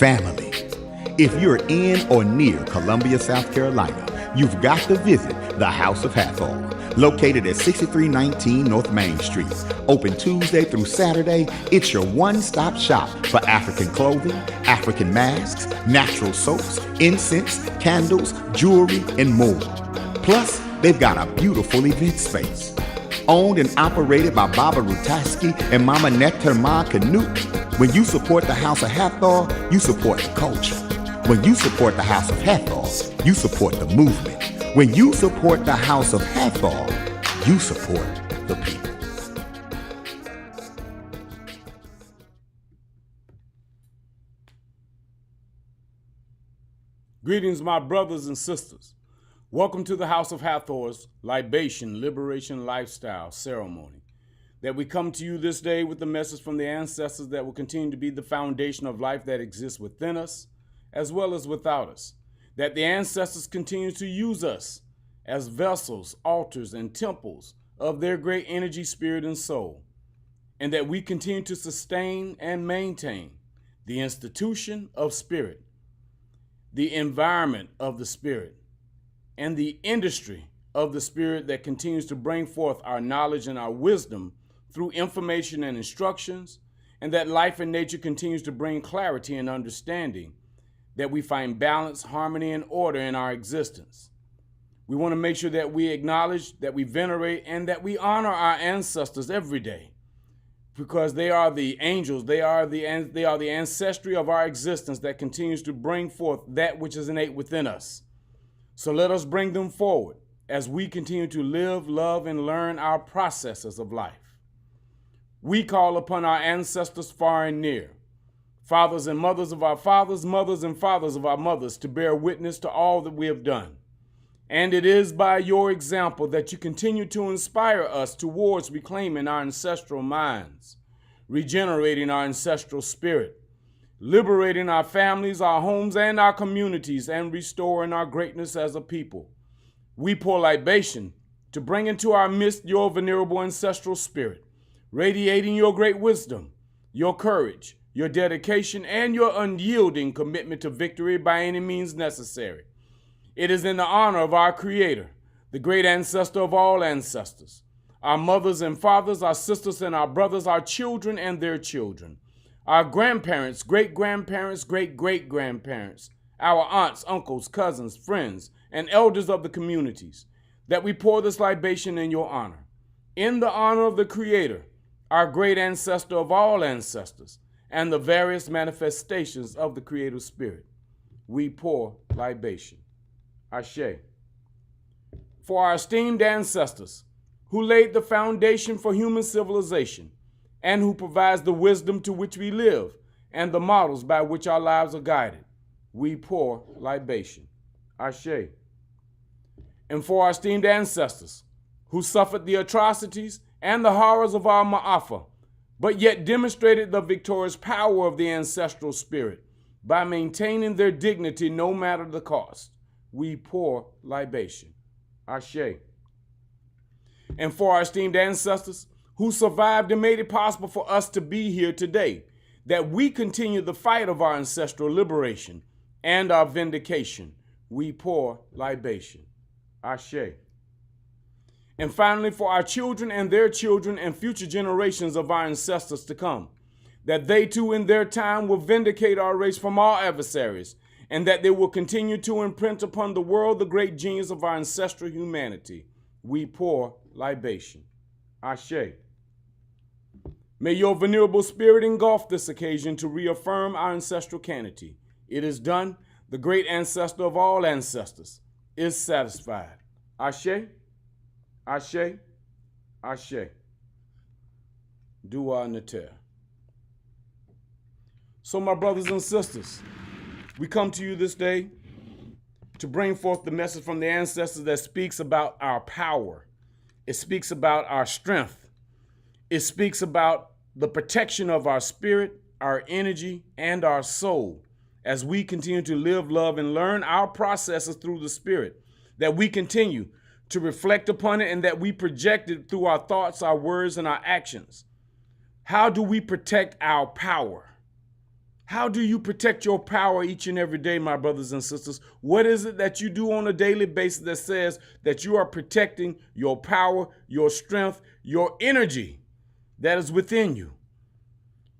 family. If you're in or near Columbia, South Carolina, you've got to visit the House of Hathor, located at 6319 North Main Street. Open Tuesday through Saturday, it's your one-stop shop for African clothing, African masks, natural soaps, incense, candles, jewelry, and more. Plus, they've got a beautiful event space. Owned and operated by Baba Rutaski and Mama Nekterma Canute. When you support the House of Hathor, you support the culture. When you support the House of Hathor, you support the movement. When you support the House of Hathor, you support the people. Greetings, my brothers and sisters. Welcome to the House of Hathor's Libation, Liberation Lifestyle Ceremony. That we come to you this day with the message from the ancestors that will continue to be the foundation of life that exists within us as well as without us. That the ancestors continue to use us as vessels, altars, and temples of their great energy, spirit, and soul. And that we continue to sustain and maintain the institution of spirit, the environment of the spirit, and the industry of the spirit that continues to bring forth our knowledge and our wisdom through information and instructions, and that life and nature continues to bring clarity and understanding, that we find balance, harmony, and order in our existence. We want to make sure that we acknowledge, that we venerate, and that we honor our ancestors every day, because they are the angels, they are the ancestry of our existence that continues to bring forth that which is innate within us. So let us bring them forward as we continue to live, love, and learn our processes of life. We call upon our ancestors far and near, fathers and mothers of our fathers, mothers and fathers of our mothers, to bear witness to all that we have done. And it is by your example that you continue to inspire us towards reclaiming our ancestral minds, regenerating our ancestral spirit, liberating our families, our homes, and our communities, and restoring our greatness as a people. We pour libation to bring into our midst your venerable ancestral spirit, radiating your great wisdom, your courage, your dedication, and your unyielding commitment to victory by any means necessary. It is in the honor of our Creator, the great ancestor of all ancestors, our mothers and fathers, our sisters and our brothers, our children and their children, our grandparents, great-grandparents, great-great-grandparents, our aunts, uncles, cousins, friends, and elders of the communities, that we pour this libation in your honor. In the honor of the Creator, our great ancestor of all ancestors, and the various manifestations of the Creative Spirit, we pour libation. Ashe. For our esteemed ancestors, who laid the foundation for human civilization, and who provides the wisdom to which we live, and the models by which our lives are guided, we pour libation. Ashe. And for our esteemed ancestors, who suffered the atrocities and the horrors of our Ma'afa, but yet demonstrated the victorious power of the ancestral spirit by maintaining their dignity no matter the cost, we pour libation. Ashe. And for our esteemed ancestors who survived and made it possible for us to be here today, that we continue the fight of our ancestral liberation and our vindication, we pour libation. Ashe. And finally, for our children and their children and future generations of our ancestors to come, that they too in their time will vindicate our race from all adversaries, and that they will continue to imprint upon the world the great genius of our ancestral humanity, we pour libation. Ashe. May your venerable spirit engulf this occasion to reaffirm our ancestral canity. It is done. The great ancestor of all ancestors is satisfied. Ashe. Ashe, Ashe, Dua Nater. So my brothers and sisters, we come to you this day to bring forth the message from the ancestors that speaks about our power. It speaks about our strength. It speaks about the protection of our spirit, our energy, and our soul as we continue to live, love, and learn our processes through the spirit, that we continue to reflect upon it, and that we project it through our thoughts, our words, and our actions. How do we protect our power? How do you protect your power each and every day, my brothers and sisters? What is it that you do on a daily basis that says that you are protecting your power, your strength, your energy that is within you?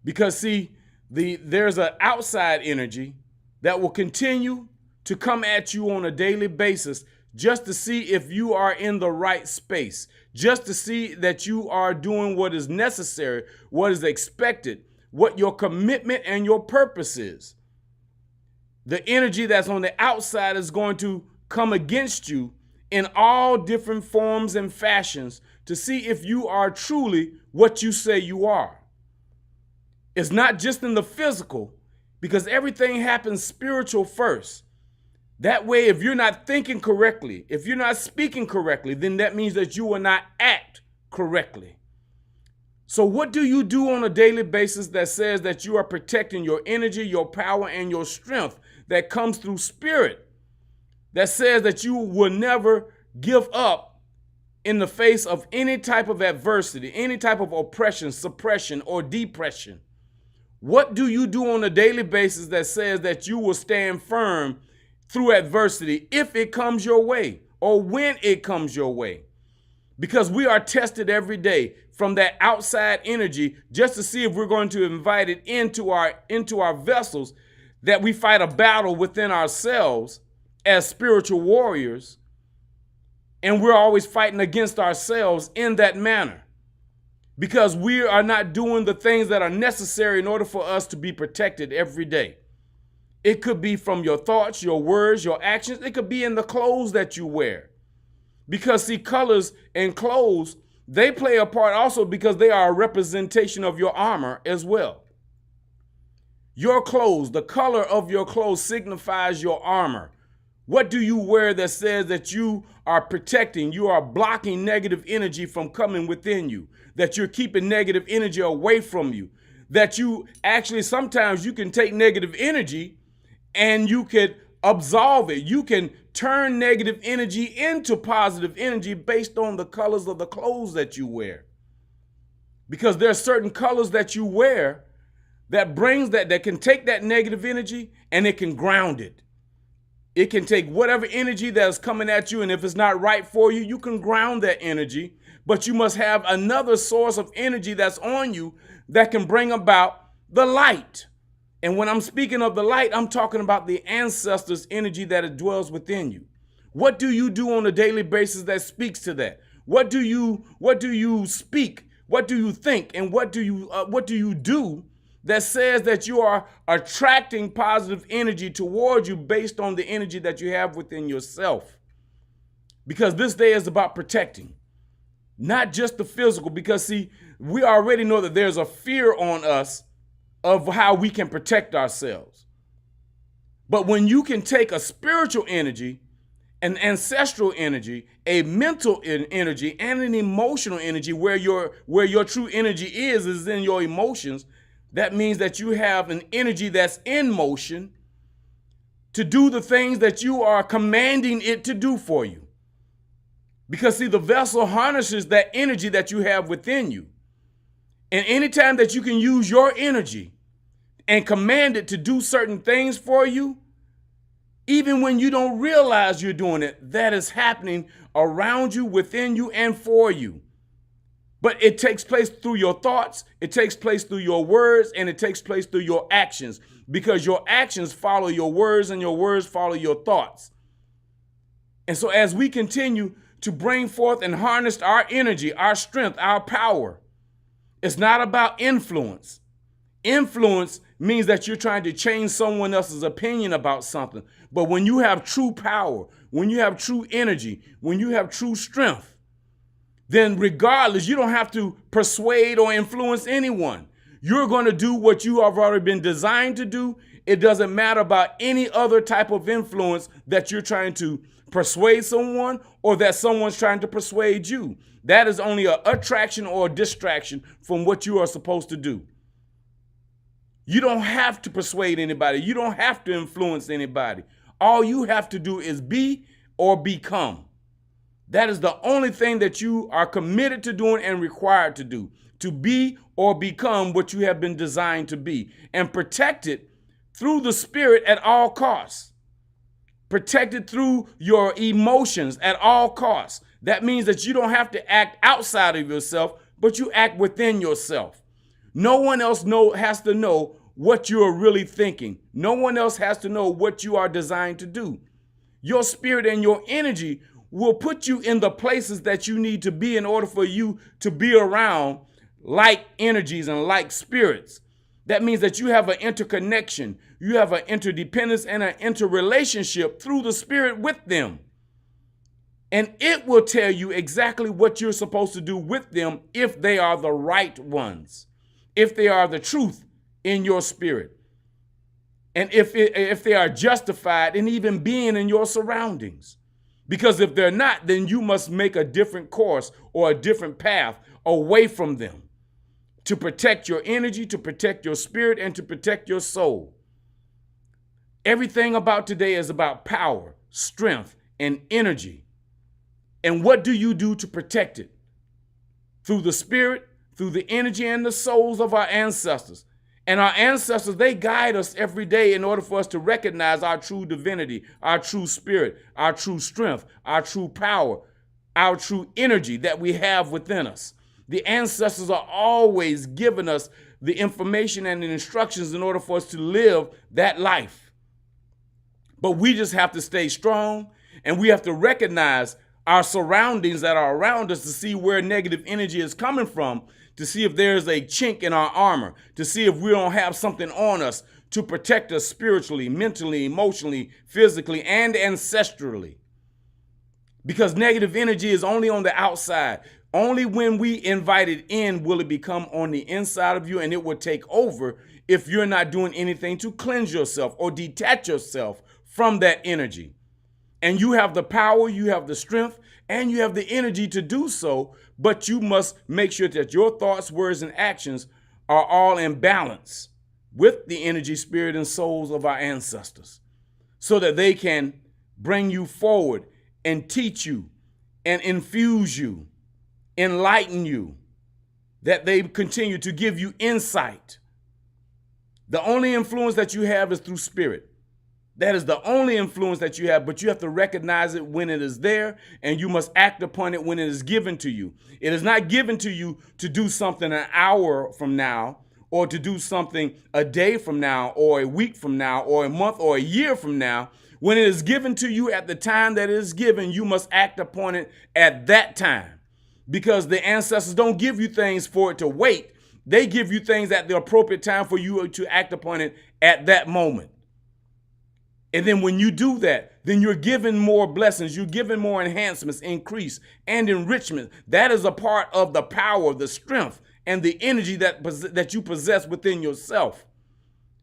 Because see, there's an outside energy that will continue to come at you on a daily basis just to see if you are in the right space, just to see that you are doing what is necessary, what is expected, what your commitment and your purpose is. The energy that's on the outside is going to come against you in all different forms and fashions to see if you are truly what you say you are. It's not just in the physical, because everything happens spiritual first. That way, if you're not thinking correctly, if you're not speaking correctly, then that means that you will not act correctly. So what do you do on a daily basis that says that you are protecting your energy, your power, and your strength that comes through spirit, that says that you will never give up in the face of any type of adversity, any type of oppression, suppression, or depression? What do you do on a daily basis that says that you will stand firm through adversity if it comes your way or when it comes your way? Because we are tested every day from that outside energy just to see if we're going to invite it into our vessels, that we fight a battle within ourselves as spiritual warriors, and we're always fighting against ourselves in that manner because we are not doing the things that are necessary in order for us to be protected every day. It could be from your thoughts, your words, your actions. It could be in the clothes that you wear. Because see, colors and clothes, they play a part also because they are a representation of your armor as well. Your clothes, the color of your clothes signifies your armor. What do you wear that says that you are protecting, you are blocking negative energy from coming within you, that you're keeping negative energy away from you, that you actually sometimes you can take negative energy and you could absolve it. You can turn negative energy into positive energy based on the colors of the clothes that you wear. Because there are certain colors that you wear that brings that can take that negative energy and it can ground it. It can take whatever energy that's coming at you, and if it's not right for you, you can ground that energy, but you must have another source of energy that's on you that can bring about the light. And when I'm speaking of the light, I'm talking about the ancestors' energy that dwells within you. What do you do on a daily basis that speaks to that? What do you speak? What do you think? And what do you do that says that you are attracting positive energy towards you based on the energy that you have within yourself? Because this day is about protecting, not just the physical. Because see, we already know that there's a fear on us of how we can protect ourselves. But when you can take a spiritual energy, an ancestral energy, a mental energy, and an emotional energy, where your true energy is in your emotions, that means that you have an energy that's in motion to do the things that you are commanding it to do for you. Because see, the vessel harnesses that energy that you have within you. And anytime that you can use your energy and command it to do certain things for you, even when you don't realize you're doing it, that is happening around you, within you, and for you. But it takes place through your thoughts, it takes place through your words, and it takes place through your actions, because your actions follow your words and your words follow your thoughts. And so as we continue to bring forth and harness our energy, our strength, our power, it's not about influence. Influence means that you're trying to change someone else's opinion about something. But when you have true power, when you have true energy, when you have true strength, then regardless, you don't have to persuade or influence anyone. You're going to do what you have already been designed to do. It doesn't matter about any other type of influence that you're trying to persuade someone or that someone's trying to persuade you. That is only an attraction or a distraction from what you are supposed to do. You don't have to persuade anybody. You don't have to influence anybody. All you have to do is be or become. That is the only thing that you are committed to doing and required to do, to be or become what you have been designed to be, and protect it through the spirit at all costs. Protected through your emotions at all costs. That means that you don't have to act outside of yourself, but you act within yourself. No one else has to know what you are really thinking. No one else has to know what you are designed to do. Your spirit and your energy will put you in the places that you need to be in order for you to be around like energies and like spirits. That means that you have an interconnection, you have an interdependence and an interrelationship through the spirit with them. And it will tell you exactly what you're supposed to do with them if they are the right ones, if they are the truth in your spirit, and if they are justified in even being in your surroundings. Because if they're not, then you must make a different course or a different path away from them to protect your energy, to protect your spirit, and to protect your soul. Everything about today is about power, strength, and energy. And what do you do to protect it? Through the spirit, through the energy and the souls of our ancestors. And our ancestors, they guide us every day in order for us to recognize our true divinity, our true spirit, our true strength, our true power, our true energy that we have within us. The ancestors are always giving us the information and the instructions in order for us to live that life. But we just have to stay strong, and we have to recognize our surroundings that are around us to see where negative energy is coming from, to see if there's a chink in our armor, to see if we don't have something on us to protect us spiritually, mentally, emotionally, physically, and ancestrally. Because negative energy is only on the outside. Only when we invite it in will it become on the inside of you, and it will take over if you're not doing anything to cleanse yourself or detach yourself from that energy. And you have the power, you have the strength, and you have the energy to do so, but you must make sure that your thoughts, words, and actions are all in balance with the energy, spirit, and souls of our ancestors so that they can bring you forward and teach you and infuse you, enlighten you, that they continue to give you insight. The only influence that you have is through spirit. That is the only influence that you have, but you have to recognize it when it is there, and you must act upon it when it is given to you. It is not given to you to do something an hour from now, or to do something a day from now, or a week from now, or a month, or a year from now. When it is given to you at the time that it is given, you must act upon it at that time. Because the ancestors don't give you things for it to wait. They give you things at the appropriate time for you to act upon it at that moment. And then when you do that, then you're given more blessings, you're given more enhancements, increase, and enrichment. That is a part of the power, the strength, and the energy that you possess within yourself.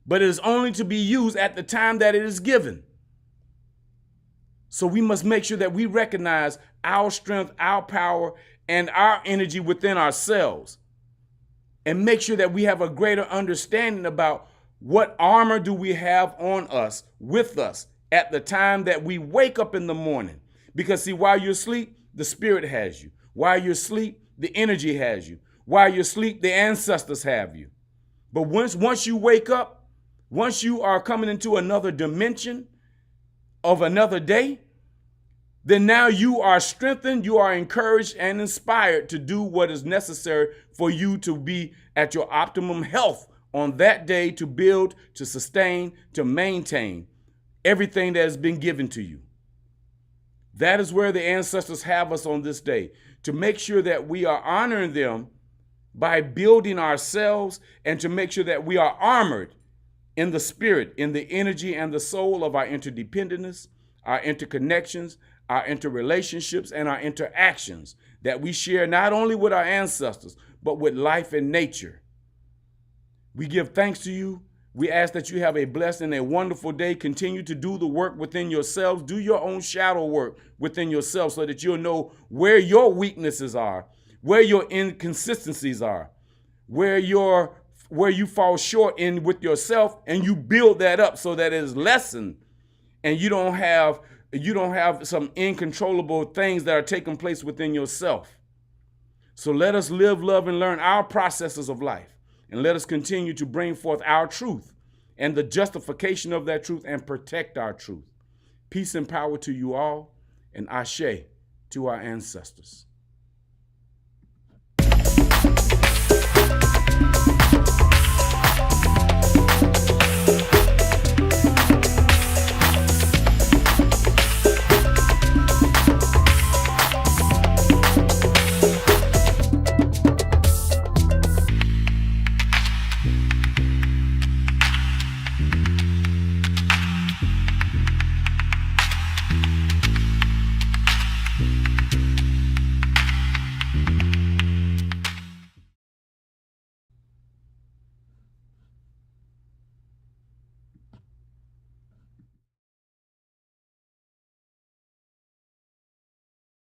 But it is only to be used at the time that it is given. So we must make sure that we recognize our strength, our power, and our energy within ourselves. And make sure that we have a greater understanding about what armor do we have on us, with us, at the time that we wake up in the morning? Because see, while you're asleep, the spirit has you. While you're asleep, the energy has you. While you're asleep, the ancestors have you. But once you wake up, once you are coming into another dimension of another day, then now you are strengthened, you are encouraged and inspired to do what is necessary for you to be at your optimum health on that day, to build, to sustain, to maintain everything that has been given to you. That is where the ancestors have us on this day, to make sure that we are honoring them by building ourselves, and to make sure that we are armored in the spirit, in the energy and the soul of our interdependence, our interconnections, our interrelationships, and our interactions that we share not only with our ancestors, but with life and nature. We give thanks to you. We ask that you have a blessed and a wonderful day. Continue to do the work within yourselves. Do your own shadow work within yourself so that you'll know where your weaknesses are, where your inconsistencies are, where you fall short in with yourself, and you build that up so that it is lessened, and you don't have some uncontrollable things that are taking place within yourself. So let us live, love, and learn our processes of life. And let us continue to bring forth our truth and the justification of that truth and protect our truth. Peace and power to you all, and ashe to our ancestors.